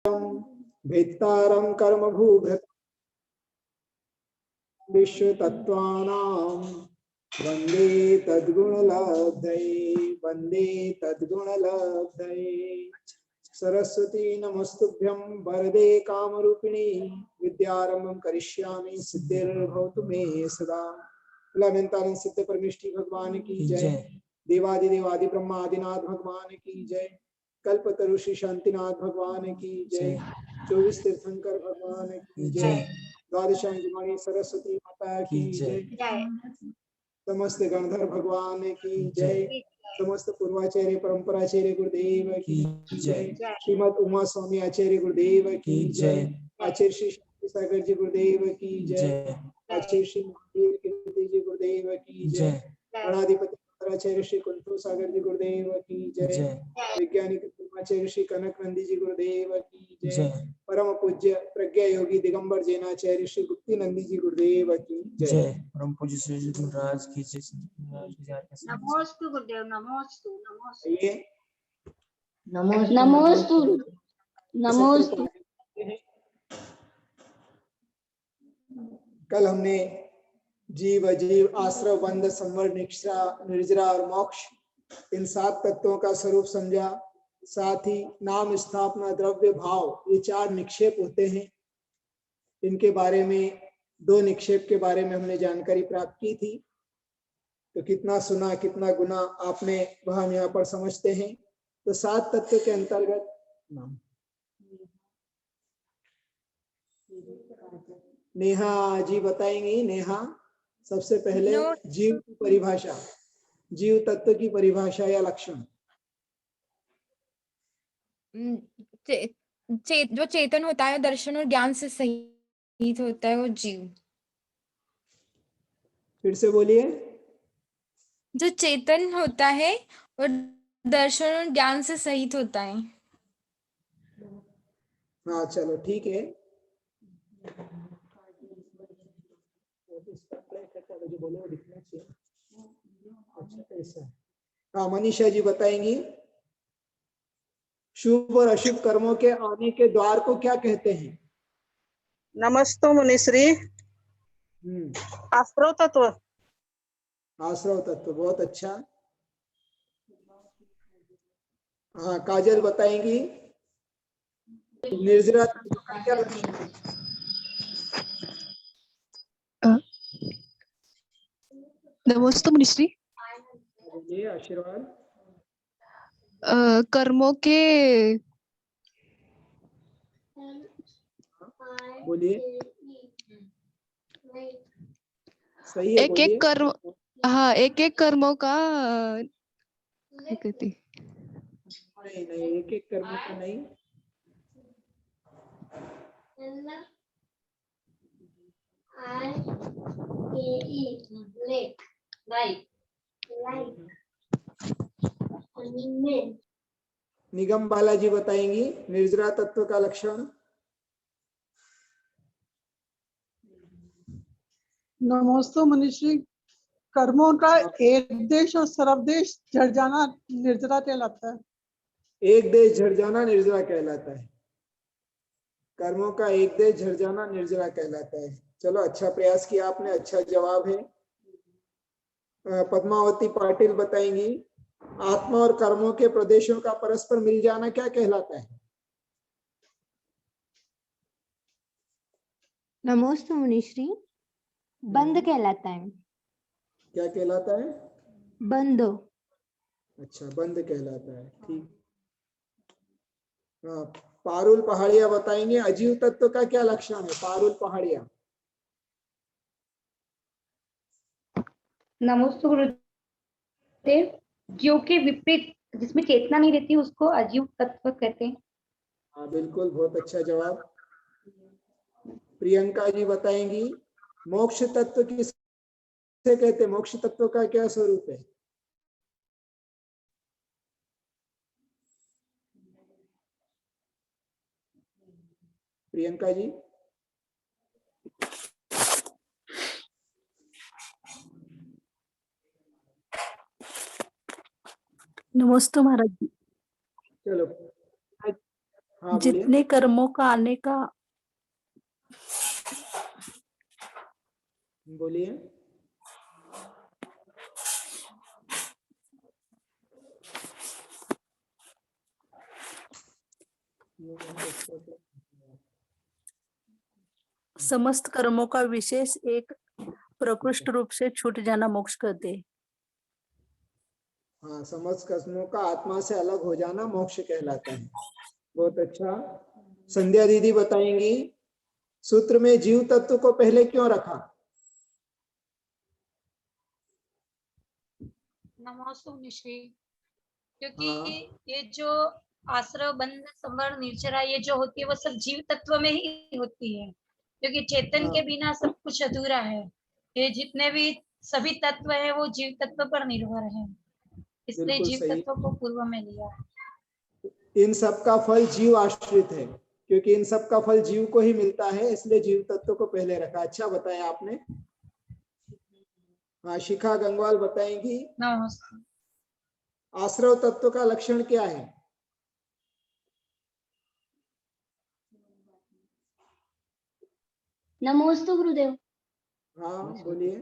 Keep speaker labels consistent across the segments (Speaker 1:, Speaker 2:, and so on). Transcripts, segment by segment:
Speaker 1: भेत्तारं कर्मभूभृत विश्वतत्त्वानां वन्दे तद्गुणलब्धये सरस्वती नमस्तुभ्यं वरदे कामरूपिणी विद्यारंभं करिष्यामि सिद्धिर्भवतु मे सदा। ललितानंद सिद्ध परमेष्ठी भगवान की जय। देवादिदेवादि ब्रह्मादिनाथ भगवान की जय। कल्पतरु श्री शांतिनाथ भगवान की जय। 24 तीर्थंकर भगवान की जय। द्वादशांगमणि सरस्वती माता की जय। समस्त गणधर भगवान की जय। समस्त पूर्वाचार्य परंपराचार्य गुरुदेव की जय। श्रीमद उमा स्वामी आचार्य गुरुदेव की जय। आचार्य श्री शांति सागर जी गुरुदेव की जय। आचार्य श्री महावीर कीर्ति जी गुरुदेव की जय। गणाधिपति आचार्य श्री कुंठू सागर जी गुरुदेव की जय। वैज्ञानिक आचार्य श्री कनक नंदी जी गुरुदेव की जय। परम पूज्य प्रज्ञा योगी दिगंबर जैनाचार्य श्री गुप्ती नंदी जी गुरुदेव की जय।
Speaker 2: परम पूज्य श्री गुरुराज की जय।
Speaker 3: नमोस्तु गुरुदेव, नमोस्तु नमोस्तु
Speaker 4: नमोस्तु नमोस्तु।
Speaker 1: कल हमने जीव अजीव आश्रव बंध संवर निर्जरा और मोक्ष इन 7 तत्वों का स्वरूप समझा। साथ ही नाम स्थापना द्रव्य भाव ये 4 निक्षेप होते हैं। इनके बारे में 2 निक्षेप के बारे में हमने जानकारी प्राप्त की थी। तो कितना सुना कितना गुना आपने वह हम यहाँ पर समझते हैं। तो 7 तत्व के अंतर्गत नेहा जी बताएंगी। नेहा सबसे पहले जीव की परिभाषा, जीव तत्व की परिभाषा या लक्षण।
Speaker 5: जो चेतन होता है दर्शन और ज्ञान से सहित होता है वो जीव।
Speaker 1: फिर से बोलिए।
Speaker 5: जो चेतन होता है और दर्शन और ज्ञान से सहित होता है।
Speaker 1: हाँ चलो ठीक है। हाँ मनीषा जी बताएंगी। शुभ और अशुभ कर्मों के आने के द्वार को क्या कहते हैं?
Speaker 6: नमस्तो मुनिश्री। आश्रव तत्व।
Speaker 1: आश्रव तत्व, बहुत अच्छा। हाँ काजल बताएंगी। निर्जरा तत्व का क्या लक्षण है?
Speaker 7: नमस्ते मुनिश्री।
Speaker 1: बोलिए आशीर्वाद।
Speaker 7: कर्मों के
Speaker 1: बोलिए सही है।
Speaker 7: एक कर्म, हाँ एक कर्मों का
Speaker 1: नहीं नहीं एक कर्म का नहीं। निगम बालाजी बताएंगी निर्जरा तत्व का लक्षण।
Speaker 8: नमस्ते मनीषी। कर्मों का एक देश और सर्वदेश झड़ जाना निर्जरा कहलाता है।
Speaker 1: एक देश झड़ जाना निर्जरा कहलाता है। कर्मों का एक देश झड़ जाना निर्जरा कहलाता है। चलो अच्छा प्रयास किया आपने, अच्छा जवाब है। पद्मावती पाटिल बताएंगी आत्मा और कर्मों के प्रदेशों का परस्पर मिल जाना क्या कहलाता है?
Speaker 4: नमोस्तु मुनिश्री। बंद कहलाता है।
Speaker 1: क्या कहलाता है?
Speaker 4: बंद।
Speaker 1: अच्छा बंद कहलाता है, ठीक। पारुल पहाड़िया बताएंगे अजीव तत्व का क्या लक्षण है? पारुल पहाड़िया।
Speaker 9: नमोस्तु गुरुदेव। जीव के विपरीत जिसमें चेतना नहीं रहती उसको अजीव तत्व कहते हैं।
Speaker 1: हाँ बिल्कुल, बहुत अच्छा जवाब। प्रियंका जी बताएंगी मोक्ष तत्व किसे कहते हैं? मोक्ष तत्व का क्या स्वरूप है? प्रियंका जी।
Speaker 10: नमस्ते महाराज जी।
Speaker 1: चलो हाँ बोलिए।
Speaker 8: जितने कर्मों का आने का
Speaker 1: बोलिए।
Speaker 8: समस्त कर्मों का विशेष एक प्रकृष्ट रूप से छूट जाना मोक्ष कहते हैं।
Speaker 1: हाँ, समस्त कर्मों का आत्मा से अलग हो जाना मोक्ष कहलाता है। बहुत अच्छा। संध्या दीदी बताएंगी सूत्र में जीव तत्व को पहले क्यों रखा?
Speaker 3: नमोस्तु मुनिश्री। क्योंकि
Speaker 1: हाँ।
Speaker 3: ये जो आश्रय बंध संवर निर्जरा ये जो होती है वो सब जीव तत्व में ही होती है, क्योंकि चेतन
Speaker 1: हाँ।
Speaker 3: के बिना सब कुछ अधूरा है। ये जितने भी सभी तत्व है वो जीव तत्व पर निर्भर है, इसलिए
Speaker 1: बिल्कुल
Speaker 3: जीव
Speaker 1: सही।
Speaker 3: तत्व को पूर्व में लिया।
Speaker 1: इन सब का फल जीव आश्रित है, क्योंकि इन सब का फल जीव को ही मिलता है, इसलिए जीव तत्व को पहले रखा। अच्छा बताया आपने। हाँ, शिखा गंगवाल बताएंगी
Speaker 3: नमस्ते।
Speaker 1: आश्रव तत्व का लक्षण क्या है?
Speaker 10: नमोस्तु गुरुदेव।
Speaker 1: हाँ बोलिए।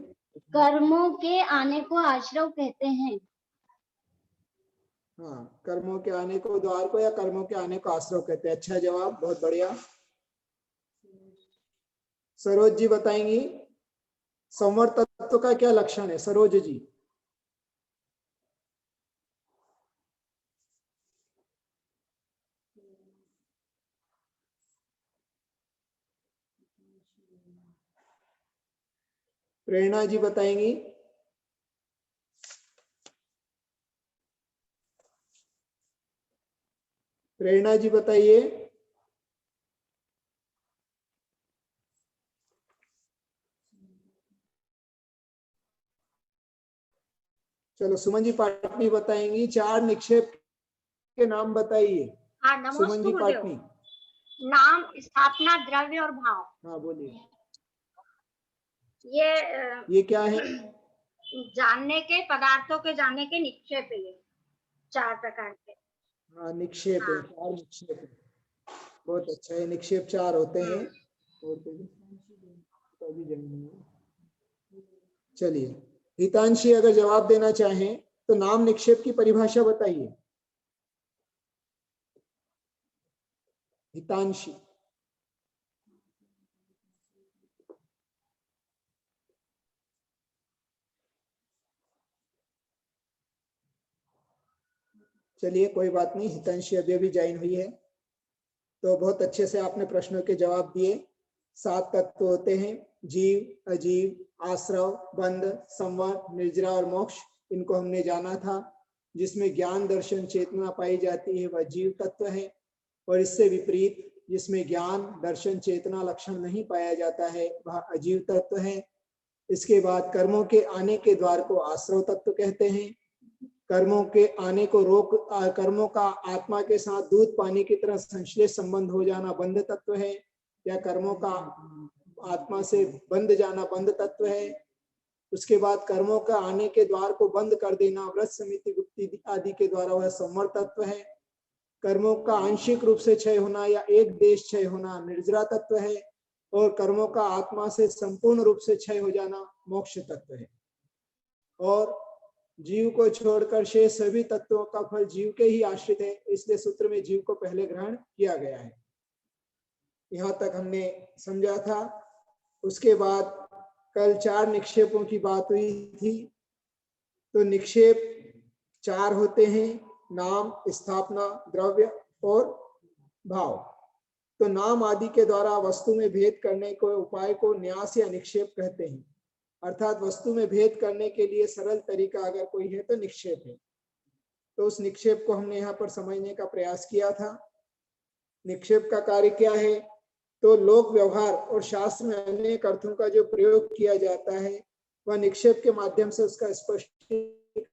Speaker 10: कर्मों के आने को आश्रव कहते हैं।
Speaker 1: हाँ, कर्मों के आने को द्वार को या कर्मों के आने को आश्रव कहते हैं। अच्छा जवाब, बहुत बढ़िया। सरोज जी बताएंगी संवर तत्व का क्या लक्षण है? सरोज जी। प्रेरणा जी बताएंगी। प्रेरणा जी बताइए। चलो सुमन जी पाटनी बताएंगी चार निक्षेप के नाम बताइए।
Speaker 3: हाँ,
Speaker 1: सुमन जी
Speaker 3: नमोस्तु
Speaker 1: पाटनी।
Speaker 3: गुरुदेव। नाम, स्थापना, द्रव्य और भाव।
Speaker 1: हाँ बोलिए।
Speaker 3: ये
Speaker 1: क्या है?
Speaker 3: जानने के, पदार्थों के जानने के निक्षेप है, ये चार प्रकार के।
Speaker 1: हाँ, निक्षेप है, चार निक्षेप है। बहुत अच्छा है। निक्षेप चार होते हैं। और चलिए, हितांशी अगर जवाब देना चाहें तो नाम निक्षेप की परिभाषा बताइए। हितांशी। चलिए कोई बात नहीं, हितांशी अभी अभी ज्वाइन हुई है, तो बहुत अच्छे से आपने प्रश्नों के जवाब दिए। 7 तत्व होते हैं, जीव, अजीव, आश्रव, बंध, संवर, निर्जरा और मोक्ष। इनको हमने जाना था। जिसमें ज्ञान, दर्शन, चेतना पाई जाती है वह जीव तत्व है, और इससे विपरीत जिसमें ज्ञान, दर्शन, चेतना लक्षण नहीं पाया जाता है वह अजीव तत्व है। इसके बाद कर्मों के आने के द्वार को आश्रव तत्व कहते हैं। कर्मों के आने को रोक, कर्मों का आत्मा के साथ दूध पानी की तरह संश्लेष संबंध हो जाना बंध तत्व है, या कर्मों का आत्मा से बंध जाना बंध तत्व है। उसके बाद कर्मों का आने के द्वार को बंद कर देना व्रत समिति गुप्ति आदि के द्वारा वह संवर तत्व है। कर्मों का आंशिक रूप से क्षय होना या एक देश क्षय होना निर्जरा तत्व है, और कर्मों का आत्मा से संपूर्ण रूप से क्षय हो जाना मोक्ष तत्व है। और जीव को छोड़कर शेष सभी तत्वों का फल जीव के ही आश्रित है, इसलिए सूत्र में जीव को पहले ग्रहण किया गया है। यहाँ तक हमने समझा था। उसके बाद कल 4 निक्षेपों की बात हुई थी। तो निक्षेप 4 होते हैं, नाम, स्थापना, द्रव्य और भाव। तो नाम आदि के द्वारा वस्तु में भेद करने को उपाय को न्यास या निक्षेप कहते हैं। अर्थात वस्तु में भेद करने के लिए सरल तरीका अगर कोई है तो निक्षेप है। तो उस निक्षेप को हमने यहाँ पर समझने का प्रयास किया था। निक्षेप का कार्य क्या है? तो लोक व्यवहार और शास्त्र में अनेक अर्थों का जो प्रयोग किया जाता है वह निक्षेप के माध्यम से उसका स्पष्टीकरण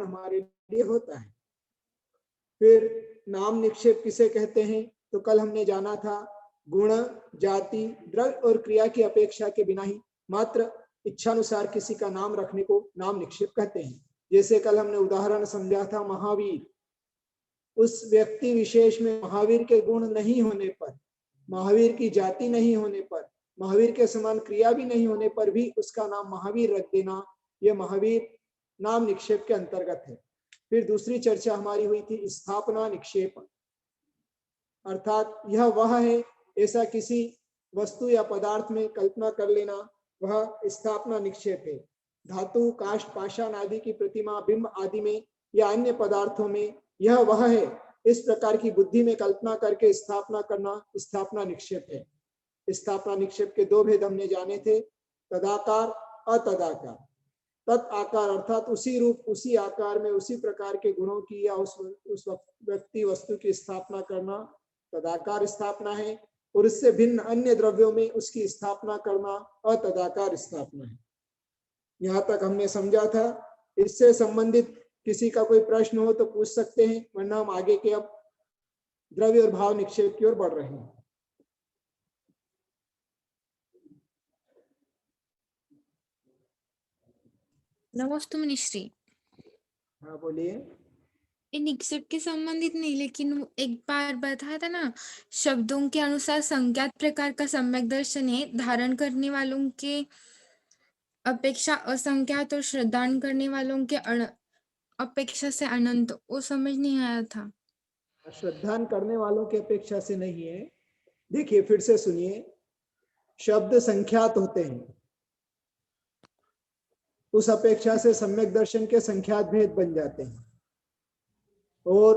Speaker 1: हमारे लिए होता है। फिर नाम निक्षेप किसे कहते हैं? तो कल हमने जाना था गुण, जाति, द्रव्य और क्रिया की अपेक्षा के बिना ही मात्र इच्छानुसार किसी का नाम रखने को नाम निक्षेप कहते हैं। जैसे कल हमने उदाहरण समझा था महावीर। उस व्यक्ति विशेष में महावीर के गुण नहीं होने पर, महावीर की जाति नहीं होने पर, महावीर के समान क्रिया भी नहीं होने पर भी उसका नाम महावीर रख देना, यह महावीर नाम निक्षेप के अंतर्गत है। फिर दूसरी चर्चा हमारी हुई थी स्थापना निक्षेप, अर्थात यह वह है, ऐसा किसी वस्तु या पदार्थ में कल्पना कर लेना, वह स्थापना निक्षेप है। धातु, काष्ठ, पाषाण आदि की प्रतिमा, बिंब आदि में या अन्य पदार्थों में यह वह है, इस प्रकार की बुद्धि में कल्पना करके स्थापना करना स्थापना निक्षेप है। स्थापना निक्षेप के दो भेद हमने जाने थे, तदाकार, अतदाकार। तत् आकार अर्थात उसी रूप, उसी आकार में, उसी प्रकार के गुणों की या उस व्यक्ति वस्तु की स्थापना करना तदाकार स्थापना है, और इससे भिन्न अन्य द्रव्यों में उसकी स्थापना करना अतदाकार स्थापना है। यहाँ तक हमने समझा था। इससे संबंधित किसी का कोई प्रश्न हो तो पूछ सकते हैं, वरना हम आगे के अब द्रव्य और भाव निक्षेप की ओर बढ़ रहे हैं।
Speaker 5: नमस्ते मुनिश्री।
Speaker 1: हाँ बोलिए।
Speaker 5: ये निक्षेप के संबंधित नहीं, लेकिन वो एक बार बताया था ना, शब्दों के अनुसार संज्ञात प्रकार का सम्यक दर्शन है, धारण करने वालों के अपेक्षा असंख्यात और श्रद्धान करने वालों के अपेक्षा से अनंत। वो समझ नहीं आया था।
Speaker 1: श्रद्धान करने वालों की अपेक्षा से नहीं है। देखिए फिर से सुनिए, शब्द संख्यात होते हैं, उस अपेक्षा से सम्यक दर्शन के संख्यात भेद बन जाते हैं, और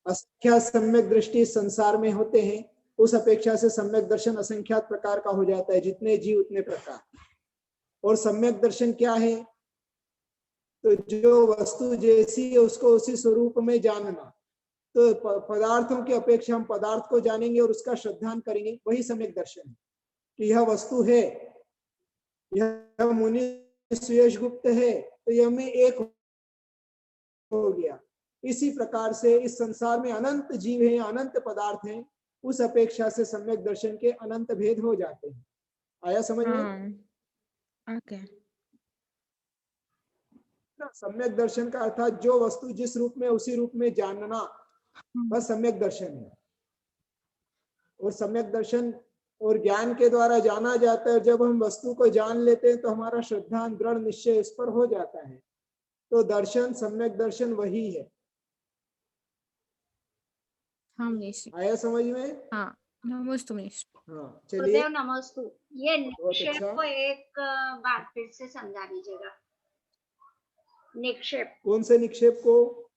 Speaker 1: असंख्यात सम्यक दृष्टि संसार में होते हैं, उस अपेक्षा से सम्यक दर्शन असंख्यात प्रकार का हो जाता है, जितने जीव उतने प्रकार। और सम्यक दर्शन क्या है? तो जो वस्तु जैसी है उसको उसी स्वरूप में जानना। तो पदार्थों की अपेक्षा हम पदार्थ को जानेंगे और उसका श्रद्धान करेंगे, वही सम्यक दर्शन है कि यह वस्तु है, यह मुनि सुयश गुप्त है, तो यह में एक हो गया। इसी प्रकार से इस संसार में अनंत जीव हैं, अनंत पदार्थ हैं, उस अपेक्षा से सम्यक दर्शन के अनंत भेद हो जाते हैं। आया समझ में? सम्यक दर्शन का अर्थात जो वस्तु जिस रूप में उसी रूप में जानना, बस सम्यक दर्शन है। और सम्यक दर्शन और ज्ञान के द्वारा जाना जाता है। जब हम वस्तु को जान लेते हैं तो हमारा श्रद्धा दृढ़ निश्चय इस पर हो जाता है। तो दर्शन, सम्यक दर्शन वही है। आया समझ में?
Speaker 5: हाँ, नमस्ते।
Speaker 1: हाँ चलिए।
Speaker 10: नमस्ते। ये
Speaker 1: बहुत
Speaker 10: निक्षेप
Speaker 1: अच्छा।
Speaker 10: को एक बार फिर से समझा दीजिएगा। निक्षेप,
Speaker 1: कौन से निक्षेप को?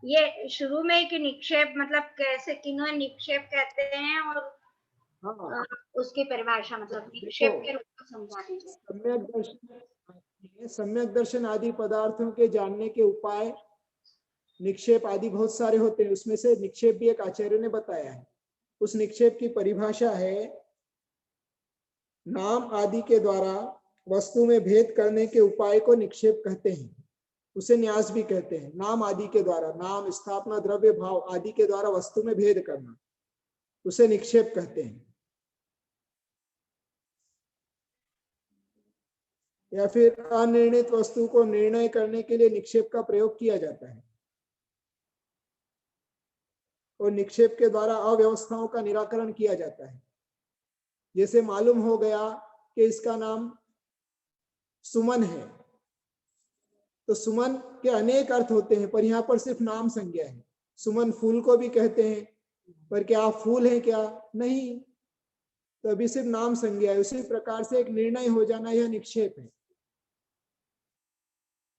Speaker 10: ये शुरू में कि निक्षेप मतलब कैसे, किन्हों निक्षेप कहते हैं, और
Speaker 1: हाँ,
Speaker 10: उसकी परिभाषा मतलब निक्षेप के रूप में समझा दीजिए।
Speaker 1: सम्यक दर्शन आदि पदार्थों के जानने के उपाय निक्षेप आदि बहुत सारे होते हैं। उसमें से निक्षेप भी एक आचार्य ने बताया है। उस निक्षेप की परिभाषा है, नाम आदि के द्वारा वस्तु में भेद करने के उपाय को निक्षेप कहते हैं। उसे न्यास भी कहते हैं। नाम आदि के द्वारा, नाम, स्थापना, द्रव्य, भाव आदि के द्वारा वस्तु में भेद करना, उसे निक्षेप कहते हैं। या फिर अनिर्णित वस्तु को निर्णय करने के लिए निक्षेप का प्रयोग किया जाता है, और निक्षेप के द्वारा अव्यवस्थाओं का निराकरण किया जाता है। जैसे मालूम हो गया कि इसका नाम सुमन है, तो सुमन के अनेक अर्थ होते हैं, पर यहाँ पर सिर्फ नाम संज्ञा है। सुमन फूल को भी कहते हैं, पर क्या फूल है क्या? नहीं, तो अभी सिर्फ नाम संज्ञा है। उसी प्रकार से एक निर्णय हो जाना, यह निक्षेप है।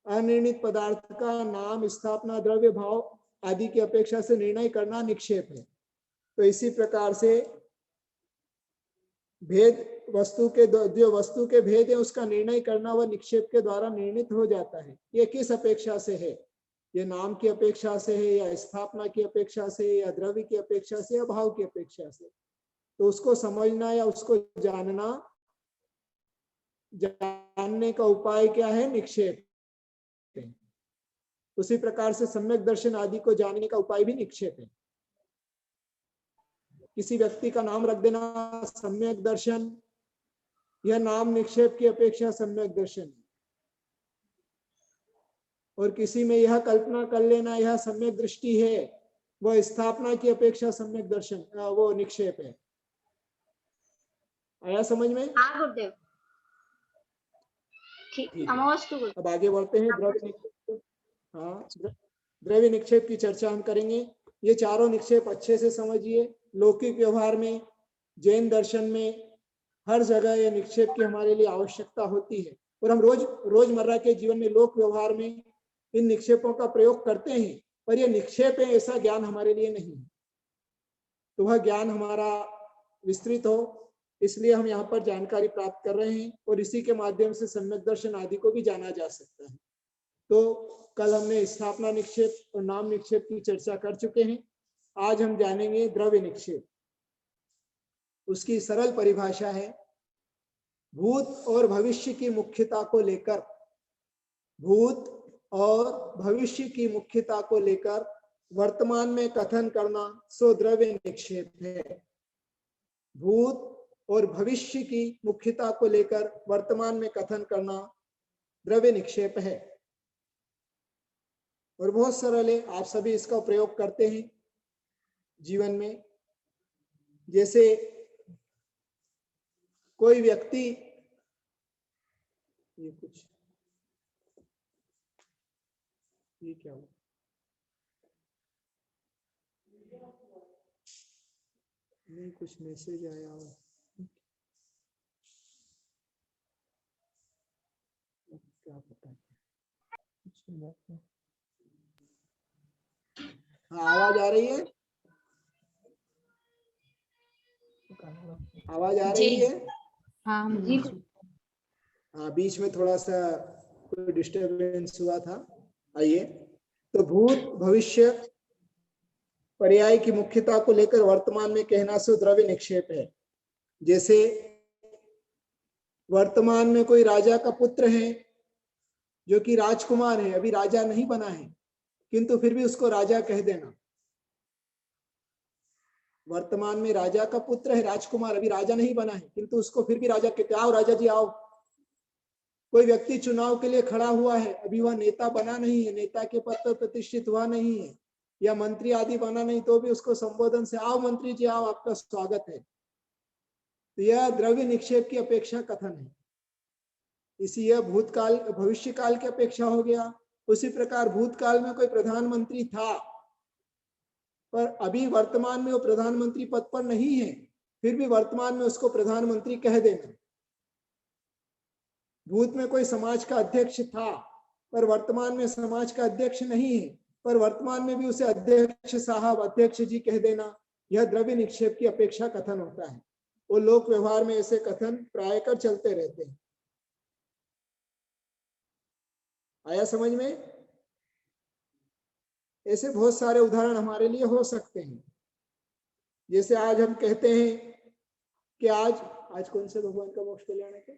Speaker 1: अनिर्णित पदार्थ का नाम, स्थापना, द्रव्य, भाव आदि की अपेक्षा से निर्णय करना निक्षेप है। तो इसी प्रकार से भेद, वस्तु के जो वस्तु के भेद है उसका निर्णय करना, वह निक्षेप के द्वारा निर्णित हो जाता है। ये किस अपेक्षा से है? ये नाम की अपेक्षा से है, या स्थापना की अपेक्षा से, या द्रव्य की अपेक्षा से, या भाव की अपेक्षा से? तो उसको समझना या उसको जानना, जानने का उपाय क्या है? निक्षेप। उसी प्रकार से सम्यक दर्शन आदि को जानने का उपाय भी निक्षेप है। किसी व्यक्ति का नाम रख देना सम्यक दर्शन, यह नाम निक्षेप की अपेक्षा सम्यक दर्शन है। और किसी में यह कल्पना कर लेना यह सम्यक दृष्टि है, वह स्थापना की अपेक्षा सम्यक दर्शन वो निक्षेप है। आया समझ में?
Speaker 10: हाँ गुरुदेव, ठीक,
Speaker 1: ठीक है।
Speaker 10: नमोस्तु गुरुदेव।
Speaker 1: अब आगे बढ़ते हैं। द्रव्य निक्षेप, हाँ, द्रव्य निक्षेप की चर्चा हम करेंगे। ये चारों निक्षेप अच्छे से समझिए। लौकिक व्यवहार में, जैन दर्शन में, हर जगह ये निक्षेप की हमारे लिए आवश्यकता होती है और हम रोजमर्रा के जीवन में, लोक व्यवहार में इन निक्षेपों का प्रयोग करते हैं, पर ये निक्षेप है ऐसा ज्ञान हमारे लिए नहीं है। तो वह ज्ञान हमारा विस्तृत हो, इसलिए हम यहाँ पर जानकारी प्राप्त कर रहे हैं और इसी के माध्यम से सम्यक दर्शन आदि को भी जाना जा सकता है। तो कल हमने स्थापना निक्षेप और नाम निक्षेप की चर्चा कर चुके हैं। आज हम जानेंगे द्रव्य निक्षेप। उसकी सरल परिभाषा है, भूत और भविष्य की मुख्यता को लेकर, भूत और भविष्य की मुख्यता को लेकर वर्तमान में कथन करना सो द्रव्य निक्षेप है। भूत और भविष्य की मुख्यता को लेकर वर्तमान में कथन करना द्रव्य निक्षेप है और बहुत सरल है। आप सभी इसका प्रयोग करते हैं जीवन में। जैसे कोई व्यक्ति, ये कुछ, ये क्या हुआ? नहीं, कुछ मैसेज आया हो, क्या पता है। हाँ, आवाज आ रही है? आवाज आ रही है?
Speaker 4: हाँ
Speaker 9: जी
Speaker 1: हाँ, बीच में थोड़ा सा कोई डिस्टरबेंस हुआ था। आइए, तो भूत भविष्य पर्याय की मुख्यता को लेकर वर्तमान में कहना सो द्रव्य निक्षेप है। जैसे वर्तमान में कोई राजा का पुत्र है जो कि राजकुमार है, अभी राजा नहीं बना है, किंतु फिर भी उसको राजा कह देना। वर्तमान में राजा का पुत्र है, राजकुमार, अभी राजा नहीं बना है, किंतु उसको फिर भी राजा कहते, आओ राजा जी आओ। कोई व्यक्ति चुनाव के लिए खड़ा हुआ है, अभी वह नेता बना नहीं है, नेता के पद पर प्रतिष्ठित हुआ नहीं है, या मंत्री आदि बना नहीं, तो भी उसको संबोधन से आओ मंत्री जी आओ, आपका स्वागत है। तो यह द्रव्य निक्षेप की अपेक्षा कथन है। इसी यह भूतकाल भविष्य काल की अपेक्षा हो गया। उसी प्रकार भूतकाल में कोई प्रधानमंत्री था, पर अभी वर्तमान में वो प्रधानमंत्री पद पर नहीं है, फिर भी वर्तमान में उसको प्रधानमंत्री कह देना। भूत में कोई समाज का अध्यक्ष था, पर वर्तमान में समाज का अध्यक्ष नहीं है, पर वर्तमान में भी उसे अध्यक्ष साहब, अध्यक्ष जी कह देना। यह द्रव्य निक्षेप की अपेक्षा कथन होता है। वो लोक व्यवहार में ऐसे कथन प्रायकर चलते रहते हैं। आया समझ में? ऐसे बहुत सारे उदाहरण हमारे लिए हो सकते हैं। जैसे आज हम कहते हैं कि आज कौन से भगवान का मोक्ष कल्याणक है?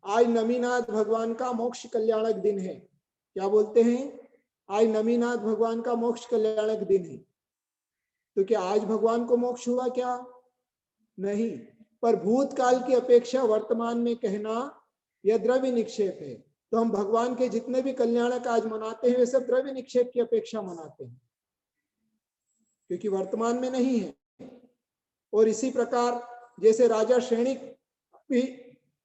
Speaker 1: आज नमीनाथ भगवान का मोक्ष कल्याणक दिन है। क्या बोलते हैं? आज नमीनाथ भगवान का मोक्ष कल्याणक दिन है। तो क्या आज भगवान को मोक्ष हुआ क्या? नहीं, पर भूतकाल की अपेक्षा वर्तमान में कहना यह द्रव्य निक्षेप है। तो हम भगवान के जितने भी कल्याणक आज मनाते हैं वे सब द्रव्य निक्षेप की अपेक्षा मनाते हैं, क्योंकि वर्तमान में नहीं है। और इसी प्रकार जैसे राजा श्रेणिक भी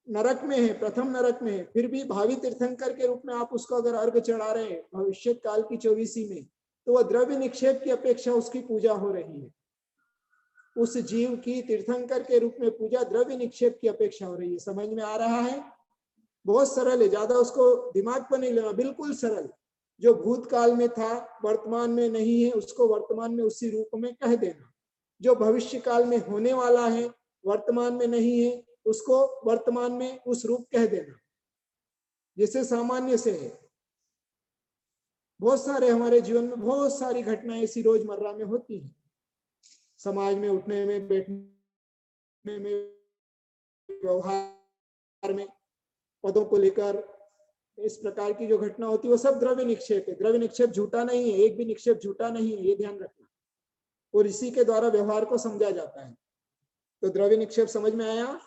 Speaker 1: नरक में है, प्रथम नरक में है, फिर भी भावी तीर्थंकर के रूप में आप उसको अगर अर्घ चढ़ा रहे हैं भविष्य काल की 24वीं में, तो वह द्रव्य निक्षेप की अपेक्षा उसकी पूजा हो रही है। उस जीव की तीर्थंकर के रूप में पूजा द्रव्य निक्षेप की अपेक्षा हो रही है। समझ में आ रहा है? बहुत सरल है, ज्यादा उसको दिमाग पर नहीं लेना, बिल्कुल सरल। जो भूतकाल में था वर्तमान में नहीं है, उसको वर्तमान में उसी रूप में कह देना। जो भविष्य काल में होने वाला है वर्तमान में नहीं है, उसको वर्तमान में उस रूप कह देना, जिससे सामान्य से है। बहुत सारे हमारे जीवन में बहुत सारी घटनाएं ऐसी रोजमर्रा में होती हैं। समाज में उठने में, बैठने में, व्यवहार में, पदों को लेकर इस प्रकार की जो घटना होती है वो सब द्रव्य निक्षेप है। द्रव्य निक्षेप झूठा नहीं है, एक भी निक्षेप झूठा नहीं है, ये ध्यान रखना। और इसी के द्वारा व्यवहार को समझा जाता है। तो द्रव्य निक्षेप समझ में आया?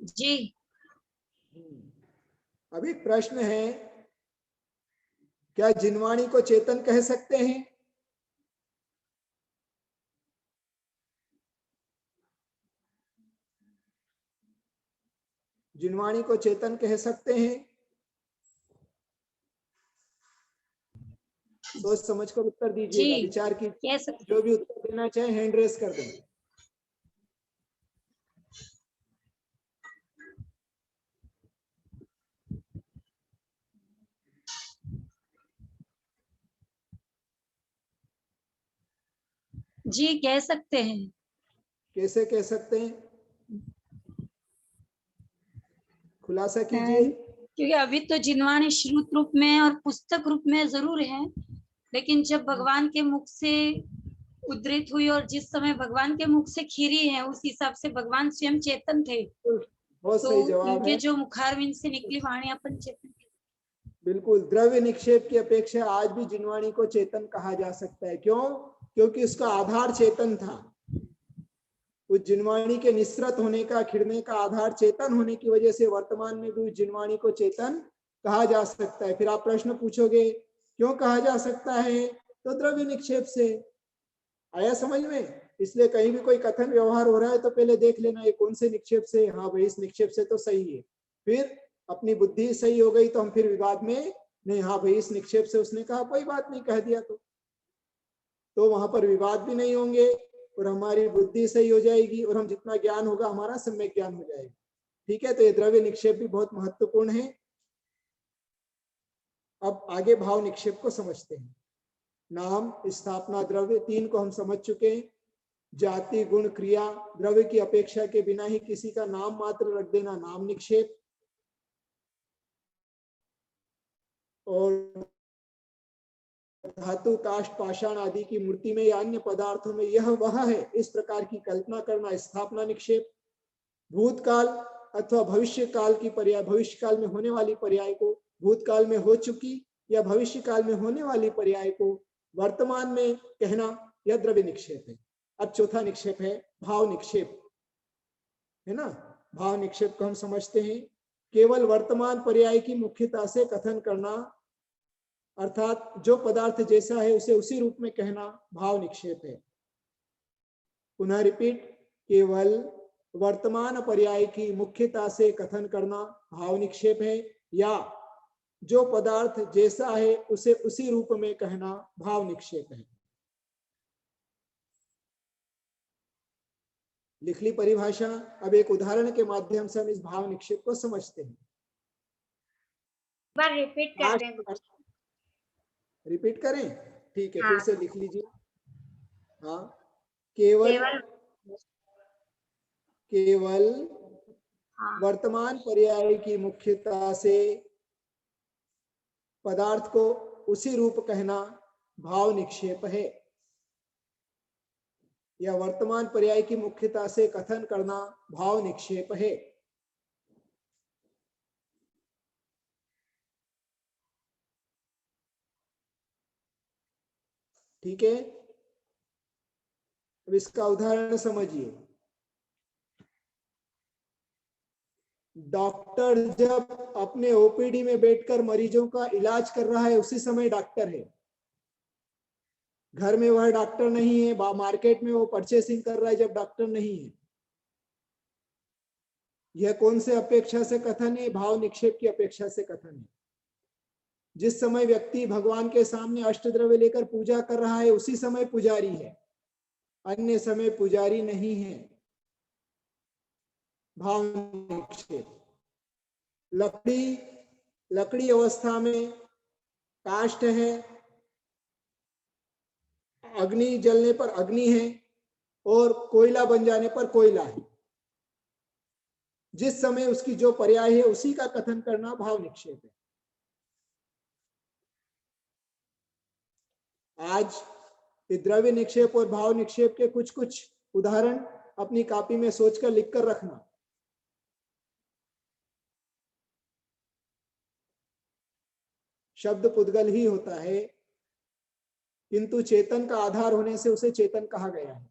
Speaker 3: जी।
Speaker 1: अब एक प्रश्न है, क्या जिनवाणी को चेतन कह सकते हैं? जिनवाणी को चेतन कह सकते हैं? सोच समझ कर उत्तर दीजिएगा,
Speaker 3: जी,
Speaker 1: विचार की।
Speaker 3: कह सकते
Speaker 1: जो भी उत्तर देना चाहे हैंड रेस कर दें।
Speaker 3: जी, कह सकते हैं।
Speaker 1: कैसे कह सकते हैं? खुलासा कीजिए।
Speaker 3: क्योंकि अभी तो जिनवाणी श्रुत रूप में और पुस्तक रूप में जरूर है, लेकिन जब भगवान के मुख से उद्धृत हुई और जिस समय भगवान के मुख से खीरी है, उस हिसाब से भगवान स्वयं चेतन थे।
Speaker 1: बहुत
Speaker 3: तो
Speaker 1: सही जवाब
Speaker 3: उनके
Speaker 1: है।
Speaker 3: जो मुखारविंद से निकली वाणी अपन चेतन।
Speaker 1: बिल्कुल, द्रव्य निक्षेप की अपेक्षा आज भी जिनवाणी को चेतन कहा जा सकता है। क्यों? क्योंकि उसका आधार चेतन था। उस जिनवाणी के निस्सृत होने का, खिड़ने का आधार चेतन होने की वजह से वर्तमान में भी उस जिनवाणी को चेतन कहा जा सकता है। फिर आप प्रश्न पूछोगे क्यों कहा जा सकता है, तो द्रव्य निक्षेप से। आया समझ में? इसलिए कहीं भी कोई कथन व्यवहार हो रहा है तो पहले देख लेना ये कौन से निक्षेप से। हाँ भाई, इस निक्षेप से तो सही है। फिर अपनी बुद्धि सही हो गई तो हम फिर विवाद में नहीं, हाँ भाई इस निक्षेप से उसने कहा, कोई बात नहीं, कह दिया तो वहां पर विवाद भी नहीं होंगे और हमारी बुद्धि सही हो जाएगी और हम जितना ज्ञान होगा हमारा सम्यक ज्ञान हो जाएगा। ठीक है, तो ये द्रव्य निक्षेप भी बहुत महत्वपूर्ण है। अब आगे भाव निक्षेप को समझते हैं। नाम, स्थापना, द्रव्य, तीन को हम समझ चुके हैं। जाति, गुण, क्रिया, द्रव्य की अपेक्षा के बिना ही किसी का नाम मात्र रख देना नाम निक्षेप। और धातु, काष्ठ, पाषाण आदि की मूर्ति में या अन्य पदार्थों में यह वह है, इस प्रकार की कल्पना करना स्थापना निक्षेप। भूतकाल अथवा भविष्य काल की पर्याय, भविष्य काल में होने वाली पर्याय को भूतकाल में हो चुकी या भविष्य काल में होने वाली पर्याय को वर्तमान में कहना, यह द्रव्य निक्षेप है। अब चौथा निक्षेप है भाव निक्षेप, है ना। भाव निक्षेप को हम समझते हैं, केवल वर्तमान पर्याय की मुख्यता से कथन करना, अर्थात जो पदार्थ जैसा है उसे उसी रूप में कहना भाव निक्षेप है। पुनः रिपीट, केवल वर्तमान पर्याय की मुख्यता से कथन करना भाव निक्षेप है, या जो पदार्थ जैसा है उसे उसी रूप में कहना भाव निक्षेप है। लिख ली परिभाषा। अब एक उदाहरण के माध्यम से हम इस भाव निक्षेप को समझते हैं।
Speaker 10: बार रिपीट कर दें।
Speaker 1: रिपीट करें? ठीक है,
Speaker 10: हाँ।
Speaker 1: फिर से लिख लीजिए। हाँ, केवल
Speaker 10: हाँ।
Speaker 1: वर्तमान पर्याय की मुख्यता से पदार्थ को उसी रूप कहना भाव निक्षेप है, या वर्तमान पर्याय की मुख्यता से कथन करना भाव निक्षेप है। ठीक है, अब इसका उदाहरण समझिए। डॉक्टर जब अपने ओपीडी में बैठकर मरीजों का इलाज कर रहा है उसी समय डॉक्टर है। घर में वह डॉक्टर नहीं है, मार्केट में वो परचेसिंग कर रहा है जब डॉक्टर नहीं है। यह कौन से अपेक्षा से कथन है? भाव निक्षेप की अपेक्षा से कथन है। जिस समय व्यक्ति भगवान के सामने अष्टद्रव्य लेकर पूजा कर रहा है उसी समय पुजारी है, अन्य समय पुजारी नहीं है। भाव निक्षेप। लकड़ी अवस्था में काष्ठ है, अग्नि जलने पर अग्नि है और कोयला बन जाने पर कोयला है। जिस समय उसकी जो पर्याय है उसी का कथन करना भाव निक्षेप है। आज द्रव्य निक्षेप और भाव निक्षेप के कुछ कुछ उदाहरण अपनी कॉपी में सोचकर लिखकर रखना। शब्द पुद्गल ही होता है, किंतु चेतन का आधार होने से उसे चेतन कहा गया है।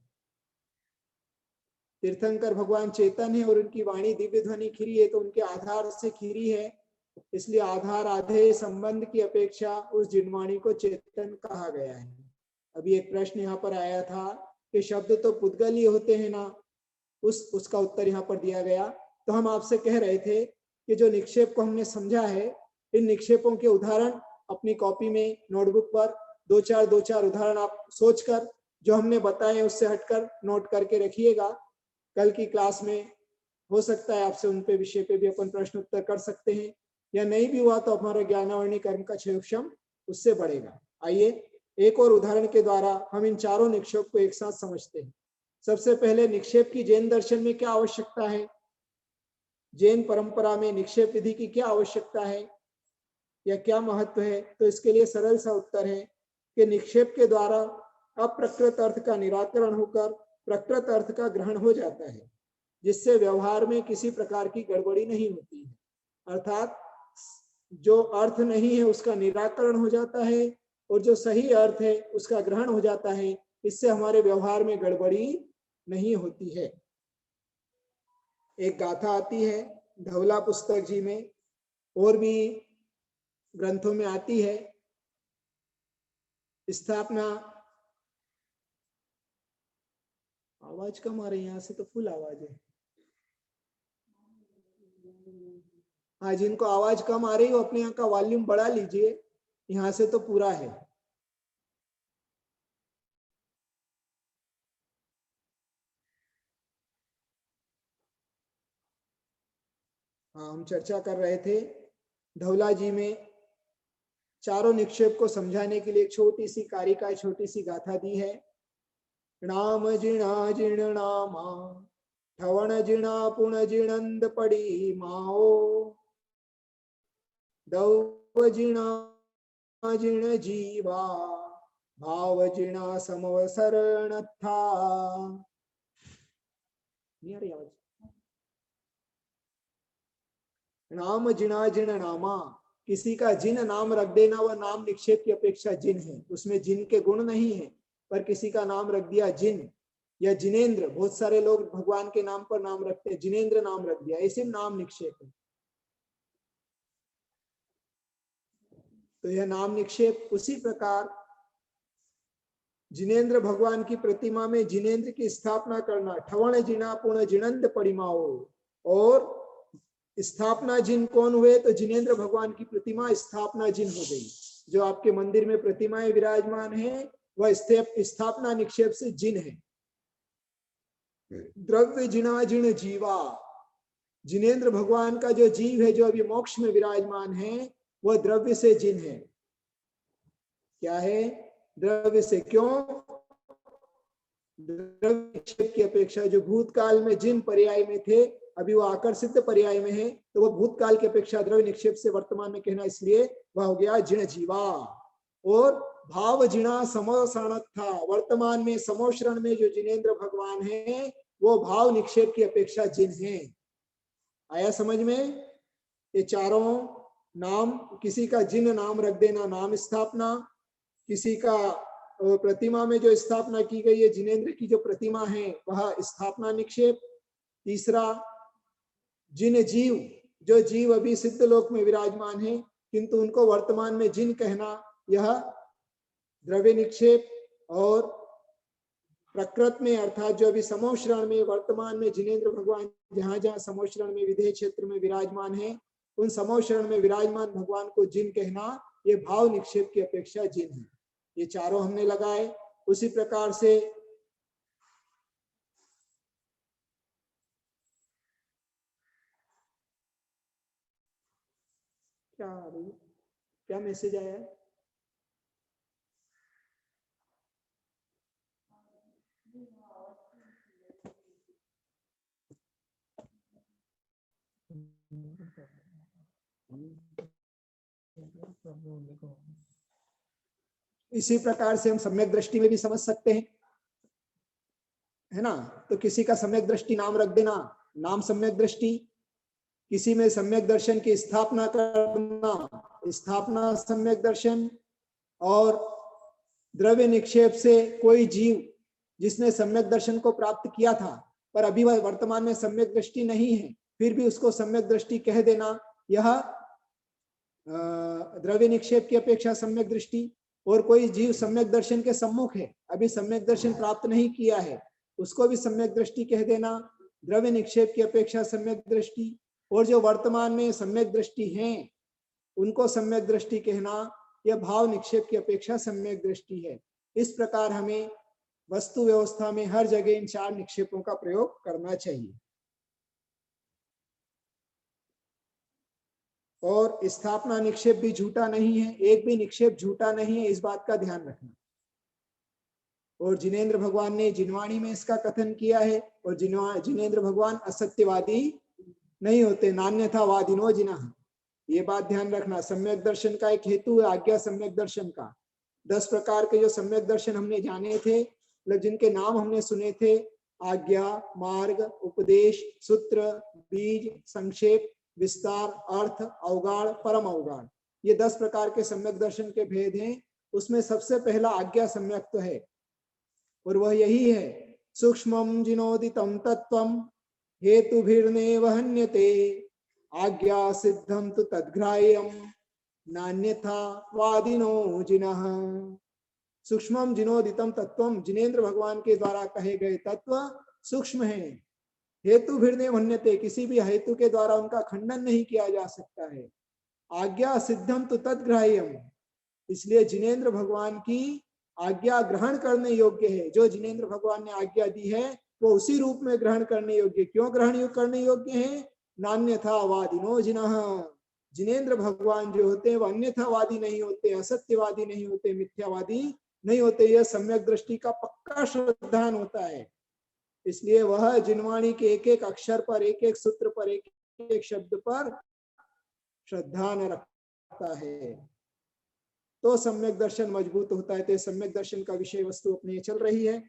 Speaker 1: तीर्थंकर भगवान चेतन है और उनकी वाणी दिव्य ध्वनि खीरी है, तो उनके आधार से खीरी है, इसलिए आधार आधेय संबंध की अपेक्षा उस जिनवाणी को चेतन कहा गया है। अभी एक प्रश्न यहाँ पर आया था कि शब्द तो पुद्गल ही होते हैं ना, उसका उत्तर यहाँ पर दिया गया। तो हम आपसे कह रहे थे कि जो निक्षेप को हमने समझा है, इन निक्षेपों के उदाहरण अपनी कॉपी में नोटबुक पर दो चार उदाहरण आप सोचकर जो हमने बताए उससे हटकर नोट करके रखिएगा। कल की क्लास में हो सकता है आपसे उन पे विषय पे भी अपन प्रश्न उत्तर कर सकते हैं, या नहीं भी हुआ तो हमारा ज्ञानावरणी कर्म का क्षम उससे बढ़ेगा। आइए एक और उदाहरण के द्वारा हम इन चारों निक्षेप को एक साथ समझते हैं। सबसे पहले निक्षेप की जैन दर्शन में क्या आवश्यकता है, जैन परंपरा में निक्षेप विधि की क्या आवश्यकता है या क्या महत्व है। तो इसके लिए सरल सा उत्तर है कि निक्षेप के द्वारा अप्रकृत अर्थ का निराकरण होकर प्रकृत अर्थ का ग्रहण हो जाता है, जिससे व्यवहार में किसी प्रकार की गड़बड़ी नहीं होती है। अर्थात जो अर्थ नहीं है उसका निराकरण हो जाता है और जो सही अर्थ है उसका ग्रहण हो जाता है। इससे हमारे व्यवहार में गड़बड़ी नहीं होती है। एक गाथा आती है धवला पुस्तक जी में, और भी ग्रंथों में आती है। स्थापना, आवाज कम आ रही है, यहाँ से तो फुल आवाज है। हाँ, जिनको आवाज कम आ रही है वो अपने यहाँ का वॉल्यूम बढ़ा लीजिए, यहाँ से तो पूरा है। हाँ, हम चर्चा कर रहे थे धवला जी में चारों निक्षेप को समझाने के लिए एक छोटी सी कारिका, छोटी सी गाथा दी है। नाम जिणा जिण नामा ठवण जिणा पुण जिणंद पड़ी माओ, दव जिणा जिण जीवा भाव जिणा समवसरण था। नहीं आ रही आवाज। नाम जिणा जिण नामा, किसी का जिन नाम रख देना वह नाम निक्षेप की अपेक्षा जिन है। उसमें जिन के गुण नहीं है, पर किसी का नाम रख दिया जिन या जिनेंद्र। बहुत सारे लोग भगवान के नाम पर नाम रखते हैं, जिनेंद्र नाम रख दिया, ऐसे नाम निक्षेप है। तो यह नाम निक्षेप। उसी प्रकार जिनेंद्र भगवान की प्रतिमा में जिनेंद्र की स्थापना करना, ठवण जिना पुण जिणंद परिमाओ। और स्थापना जिन कौन हुए, तो जिनेंद्र भगवान की प्रतिमा स्थापना जिन हो गई। जो आपके मंदिर में प्रतिमाएं विराजमान है वह स्थापना निक्षेप से जिन है। द्रव्य जिना जिण जीवा, जिनेंद्र भगवान का जो जीव है जो अभी मोक्ष में विराजमान है वह द्रव्य से जिन है। क्या है? द्रव्य से। क्यों? द्रव्य निक्षेप की अपेक्षा जो भूतकाल में जिन पर्याय में थे अभी वो आकर्षित पर्याय में है, तो वह भूतकाल की अपेक्षा द्रव्य निक्षेप से वर्तमान में कहना, इसलिए वह हो गया जिण जीवा। और भाव जिणा समोषण था, वर्तमान में समोषण में जो जिनेंद्र भगवान है वो भाव निक्षेप की अपेक्षा जिन है। आया समझ में? ये चारों नाम, किसी का जिन नाम रख देना नाम स्थापना, किसी का प्रतिमा में जो स्थापना की गई है जिनेंद्र की जो प्रतिमा है वह स्थापना निक्षेप। तीसरा जिन जीव, जो जीव अभी सिद्ध लोक में विराजमान है किंतु उनको वर्तमान में जिन कहना, यह द्रव्य निक्षेप। और प्रकृत में अर्थात जो अभी समोश्रण में वर्तमान में जिनेंद्र भगवान जहां जहां समोश्रण में विधेय क्षेत्र में विराजमान है उन समोश्रण में विराजमान भगवान को जिन कहना, ये भाव निक्षेप की अपेक्षा जिन है। ये चारों हमने लगाए। उसी प्रकार से क्या मैसेज आया है? इसी प्रकार से हम सम्यक दृष्टि में भी समझ सकते हैं, है ना। तो किसी का सम्यक दृष्टि नाम रख देना, नाम सम्यक दृष्टि। किसी में सम्यक दर्शन की स्थापना करना, स्थापना सम्यक दर्शन। और द्रव्य निक्षेप से कोई जीव जिसने सम्यक दर्शन को प्राप्त किया था पर अभी वह वर्तमान में सम्यक दृष्टि नहीं है, फिर भी उसको सम्यक दृष्टि कह देना, यह द्रव्य निक्षेप की अपेक्षा सम्यक दृष्टि, और कोई जीव सम्यक दर्शन के सम्मुख है, अभी सम्यक दर्शन प्राप्त नहीं किया है, उसको भी सम्यक दृष्टि कह देना। द्रव्य निक्षेप की अपेक्षा सम्यक दृष्टि, और जो वर्तमान में सम्यक दृष्टि हैं उनको सम्यक दृष्टि कहना, यह भाव निक्षेप की अपेक्षा सम्यक दृष्टि है। इस प्रकार हमें वस्तु व्यवस्था में हर जगह इन 4 निक्षेपों का प्रयोग करना चाहिए। और स्थापना निक्षेप भी झूठा नहीं है, एक भी निक्षेप झूठा नहीं है, इस बात का ध्यान रखना। और जिनेंद्र भगवान ने जिनवाणी में इसका कथन किया है, और जिनेंद्र भगवान असत्यवादी नहीं होते, नान्यथावादिनो जिनः, ये बात ध्यान रखना। सम्यक दर्शन का एक हेतु है आज्ञा सम्यक दर्शन का। 10 प्रकार के जो सम्यक दर्शन हमने जाने थे, मतलब जिनके नाम हमने सुने थे, आज्ञा, मार्ग, उपदेश, सूत्र, बीज, संक्षेप, विस्तार, अर्थ, अवगाढ़, परम अवगाढ़, ये 10 प्रकार के सम्यक दर्शन के भेद हैं। उसमें सबसे पहला आज्ञा सम्यक्त्व है, और वह यही है, सूक्ष्मं जिनोदितं तत्त्वं हेतुभिर्नैव हन्यते, आज्ञा सिद्धं तु तद्ग्राह्यं नान्यथा वादिनो जिनः। सूक्ष्मं जिनोदितं तत्त्वं, जिनेंद्र भगवान के द्वारा कहे गए तत्व सूक्ष्म है। हेतु भिर्नैव हन्यते, किसी भी हेतु के द्वारा उनका खंडन नहीं किया जा सकता है। आज्ञा सिद्धम तो तद्ग्राह्यम, इसलिए जिनेंद्र भगवान की आज्ञा ग्रहण करने योग्य है। जो जिनेंद्र भगवान ने आज्ञा दी है वो उसी रूप में ग्रहण करने योग्य। क्यों ग्रहण करने योग्य है? नान्यथावादिनो जिनः, जिनेंद्र भगवान जो होते हैं वो अन्यथावादी नहीं होते, असत्यवादी नहीं होते, मिथ्यावादी नहीं होते। यह सम्यक दृष्टि का पक्का श्रद्धान होता है। इसलिए वह जिनवाणी के एक एक अक्षर पर, एक एक सूत्र पर, एक एक शब्द पर श्रद्धान रखता है, तो सम्यक दर्शन मजबूत होता है। तो सम्यक दर्शन का विषय वस्तु अपनी चल रही है।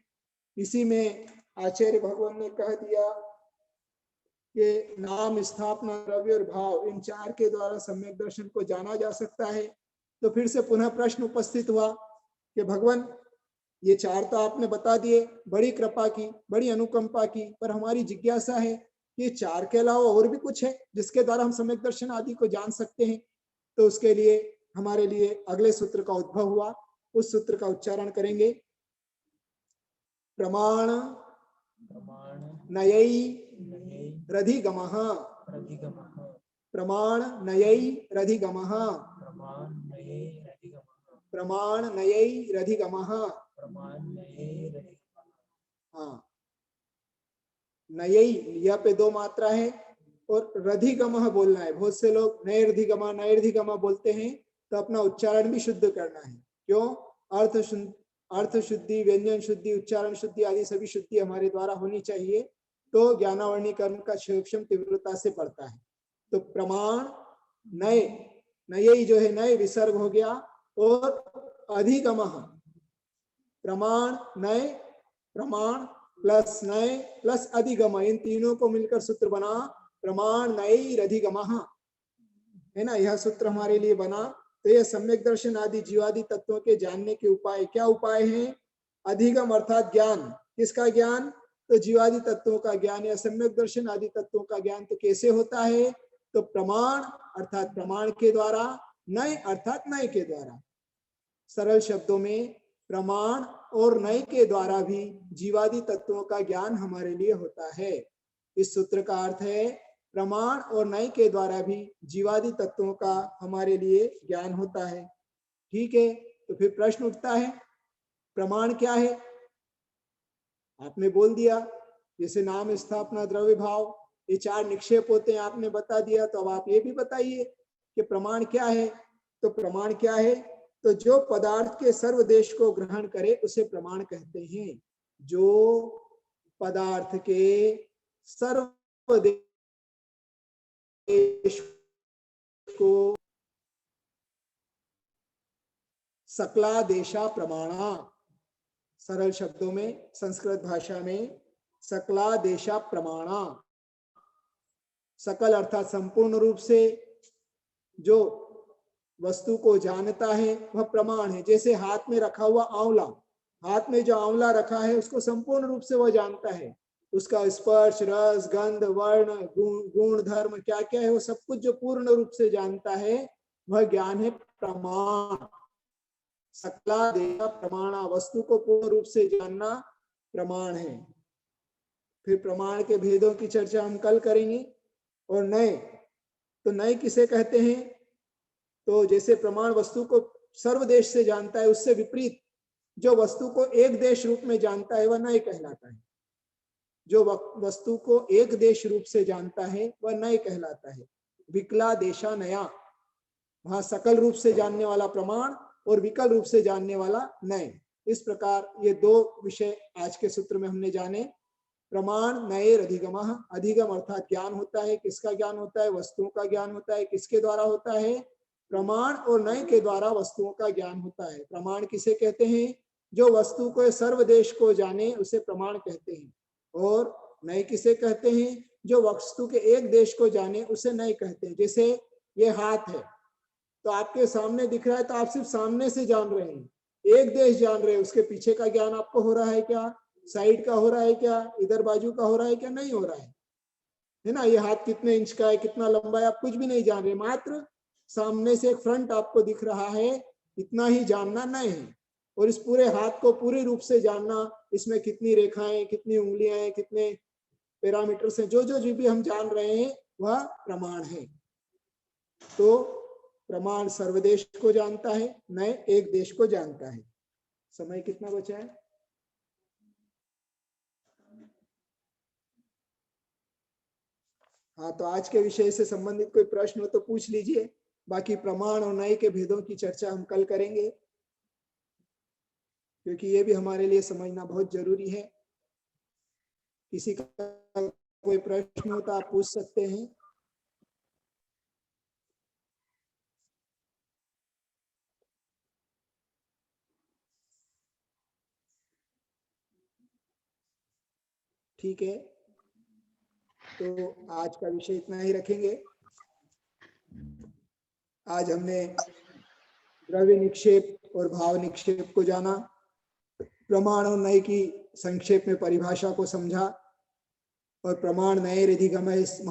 Speaker 1: इसी में आचार्य भगवान ने कह दिया कि नाम, स्थापना, द्रव्य और भाव, इन 4 के द्वारा सम्यक दर्शन को जाना जा सकता है। तो फिर से पुनः प्रश्न उपस्थित हुआ कि भगवान ये 4 तो आपने बता दिए, बड़ी कृपा की, बड़ी अनुकंपा की, पर हमारी जिज्ञासा है कि 4 के अलावा और भी कुछ है जिसके द्वारा हम सम्यक दर्शन आदि को जान सकते हैं। तो उसके लिए हमारे लिए अगले सूत्र का उद्भव हुआ। उस सूत्र का उच्चारण करेंगे। प्रमाण नयै रधिगमः, प्रमाण नयै रधिगमः, प्रमाण नयै रधिगमः। हाँ, नयै, यह पे 2 मात्रा है, और रधिगमः बोलना है। बहुत से लोग नैर्धिगमः बोलते हैं, तो अपना उच्चारण भी शुद्ध करना है। क्यों? अर्थ शुद्धि, व्यंजन शुद्धि, उच्चारण शुद्धि आदि सभी शुद्धि हमारे द्वारा होनी चाहिए, तो ज्ञानावर्णीकरण का सूक्ष्म तीव्रता से पड़ता है। तो प्रमाण नय, नय जो है नय विसर्ग हो गया, और अधिगमः, प्रमाण नय, प्रमाण प्लस नय प्लस अधिगम, इन तीनों को मिलकर सूत्र बना प्रमाण नय अधिगमः, है ना। यह सूत्र हमारे लिए बना। तो यह सम्यक दर्शन आदि जीवादि तत्वों के जानने के उपाय क्या उपाय हैं? अधिगम अर्थात ज्ञान। किसका ज्ञान? तो जीवादि तत्वों का ज्ञान, या सम्यक दर्शन आदि तत्वों का ज्ञान। तो कैसे होता है? तो प्रमाण अर्थात प्रमाण के द्वारा, नय अर्थात नय के द्वारा। सरल शब्दों में प्रमाण और नय के द्वारा भी जीवादि तत्वों का ज्ञान हमारे लिए होता है। इस सूत्र का अर्थ है प्रमाण और नय के द्वारा भी जीवादि तत्वों का हमारे लिए ज्ञान होता है। ठीक है, तो फिर प्रश्न उठता है प्रमाण क्या है? आपने बोल दिया, जैसे नाम, स्थापना, द्रव्य, भाव, ये 4 निक्षेप होते हैं, आपने बता दिया। तो अब आप ये भी बताइए कि प्रमाण क्या है। तो प्रमाण क्या है? तो जो पदार्थ के सर्वदेश को ग्रहण करे उसे प्रमाण कहते हैं। जो पदार्थ के सर्वदेश को सकला देशा प्रमाणा, सरल शब्दों में संस्कृत भाषा में सकला देशा प्रमाणा, सकल अर्थात संपूर्ण रूप से जो वस्तु को जानता है वह प्रमाण है। जैसे हाथ में रखा हुआ आंवला, हाथ में जो आंवला रखा है उसको संपूर्ण रूप से वह जानता है। उसका स्पर्श, रस, गंध, वर्ण, गुण, धर्म क्या क्या है, वो सब कुछ जो पूर्ण रूप से जानता है वह ज्ञान है प्रमाण। सकला देहा प्रमाणा, वस्तु को पूर्ण रूप से जानना प्रमाण है। फिर प्रमाण के भेदों की चर्चा हम कल करेंगे। और नए, तो नए किसे कहते हैं? तो जैसे प्रमाण वस्तु को सर्वदेश से जानता है, उससे विपरीत जो वस्तु को एक देश रूप में जानता है वह नए कहलाता है। जो वस्तु को एक देश रूप से जानता है वह नए कहलाता है। विकला देशा नया, वहां सकल रूप से जानने वाला प्रमाण और विकल रूप से जानने वाला नए। इस प्रकार ये दो विषय आज के सूत्र में हमने जाने। प्रमाण नए अधिगमः, अधिगम अर्थात ज्ञान होता है। किसका ज्ञान होता है? वस्तुओं का ज्ञान होता है। किसके द्वारा होता है? प्रमाण और नए के द्वारा वस्तुओं का ज्ञान होता है। प्रमाण किसे कहते हैं? जो वस्तु को सर्वदेश को जाने उसे प्रमाण कहते हैं। और नए किसे कहते हैं? जो वस्तु के एक देश को जाने उसे नए कहते हैं। जैसे ये हाथ है, तो आपके सामने दिख रहा है तो आप सिर्फ सामने से जान रहे हैं, एक देश जान रहे हैं। उसके पीछे का ज्ञान आपको हो रहा है क्या? साइड का हो रहा है क्या? इधर बाजू का हो रहा है क्या? नहीं हो रहा है ना। ये हाथ कितने इंच का है, कितना लंबा है, आप कुछ भी नहीं जान रहे। मात्र सामने से एक फ्रंट आपको दिख रहा है, इतना ही जानना नए है। और इस पूरे हाथ को पूरे रूप से जानना, इसमें कितनी रेखाएं, कितनी उंगलियां हैं, कितने पैरामीटर्स हैं, जो भी हम जान रहे हैं वह प्रमाण है। तो प्रमाण सर्वदेश को जानता है, नए एक देश को जानता है। समय कितना बचा है? हाँ, तो आज के विषय से संबंधित कोई प्रश्न हो तो पूछ लीजिए। बाकी प्रमाण और नए के भेदों की चर्चा हम कल करेंगे, क्योंकि ये भी हमारे लिए समझना बहुत जरूरी है। किसी का कोई प्रश्न हो तो आप पूछ सकते हैं। ठीक है, तो आज का विषय इतना ही रखेंगे। आज हमने द्रव्य निक्षेप और भाव निक्षेप को जाना, प्रमाण और नए की संक्षेप में परिभाषा को समझा, और प्रमाण नए अधिगम महत्व